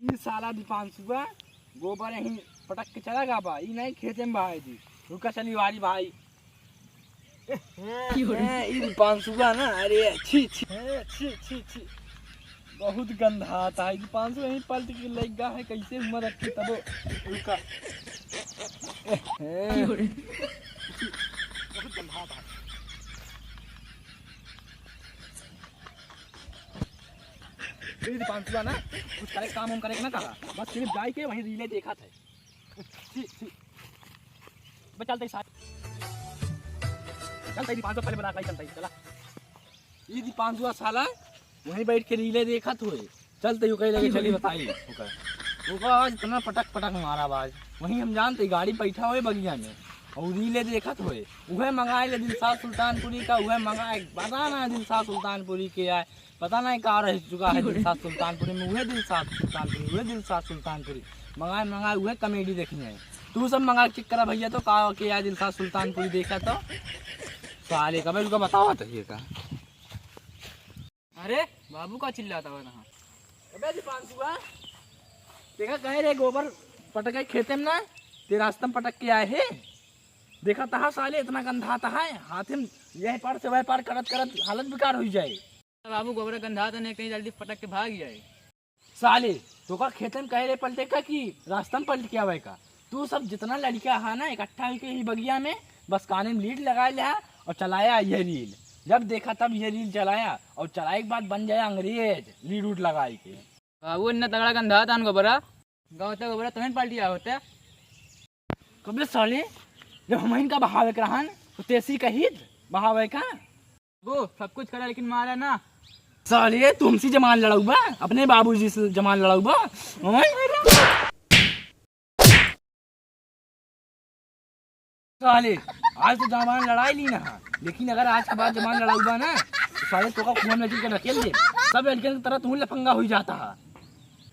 ये साला दीपांशुआ गोबर यहीं पटक के चला गा बा। ई नहीं खेते में बहाए दी। रुका चली वाली भाई। ये दीपांशुआ ना, अरे छी छी छी छी छी बहुत गंदा आता है। दीपांशु यहीं पलट के लग गा है, कैसे उम्र रखी तब रुका। बहुत गंदा आता है। दीपांशुआ ना कुछ करे काम करे ना कहा, बस सिर्फ जाए के वहीं रीले देखा था। चलते साथ चलते दीपांशुआ पहले बना चलता चला। ये दीपांशुआ साला वहीं बैठ के रीले देखा तो चलते यू कहीं लगे चली बताई आज इतना पटक पटक मारा बाज। वहीं हम जानते गाड़ी बैठा हुए बगिया में और रीले देखत हुए वह मंगाए ले दिलशाद सुल्तानपुरी का। वह मंगाए पता ना दिलशाद सुल्तानपुरी के आए, पता नहीं कहाँ रह चुका है दिलशाद सुल्तानपुरी में। वह दिलशाद सुल्तानपुरी, वह दिलशाद सुल्तानपुरी मंगाए वह कॉमेडी देखनी है। तू सब मंगा चेक करा भैया तो कहा के आए दिलशाद सुल्तानपुरी देखा तो साले का मैं उनका बतावा था ये का। अरे बाबू का चिल्लाता हुआ ना। अबे दीपांशुआ देखा कहे रे गोबर पटक के खेते में ना तेरे रास्ते में पटक के आए है। देखा था साले इतना गंदा था है, हाथ में यह पार से वह पार करत करत हालत बेकार हो जाए। बाबू गोबर गंदा तो नहीं, कहीं जल्दी पटक के भाग जाए साले। तो का खेते में कहे रे पलटे का कि रास्ता में पलट के आवे का। तू सब जितना लड़का है ना इकट्ठा के ही बगिया में बस काने में लीड लगा लिया और चलाया ये रील। जब देखा तब ये रील चलाया और चलाए के बाद बन जाए अंग्रेज लीड उड लगाए के। बाबू इतना तगड़ा गंदा था गोबरा गाँव तक गोबरा तुम्हें पलटी आ होता कबे साले जब हम इनका बहावे रहन तो तेसी का हित बहावे का। वो सब कुछ करा लेकिन मारा ना साले तुमसे जमान लड़ाऊ बा, अपने बाबूजी से जमान लड़ाऊ बा। साले आज तो जमान लड़ाई ली ना, लेकिन अगर आज के बाद जमान लड़ाऊ बा ना तो साले तो का खून में के रखेल दे। सब लड़कियों की तरह तू लफंगा हो जाता है।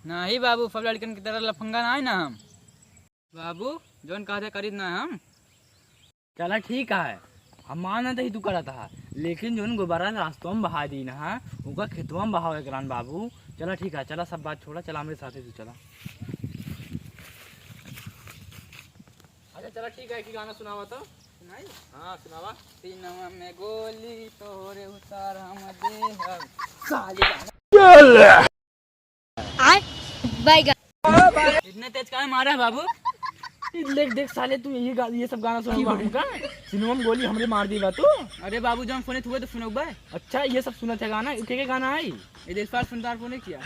नहीं बाबू सब लड़कियों की तरह लफंगा ना है ना हम। बाबू जोन कहते करीब ना हम। चला ठीक है हम माना ही तू करा था, लेकिन जो गोबरा रास्तों में बहा दी ना उनका खेतवा में बहावे करान बाबू। चला ठीक है, चला सब बात छोड़ा, चला मेरे साथ तू चला। अच्छा चला ठीक है कि गाना सुनावा तो नहीं। हाँ सुनावा। सीनवा में गोली तोरे उतार हम दे साले इतने तेज कहाँ मारा है बाबू। देख देख साले तू ये सब गाना सुना हमका सिनेमा में गोली हमरे मार देगा तू। अरे बाबू जब फोने हुए तो सुनो भाई। अच्छा ये सब सुना था गाना, के गाना है ये देश पार सुनदार फोने किया।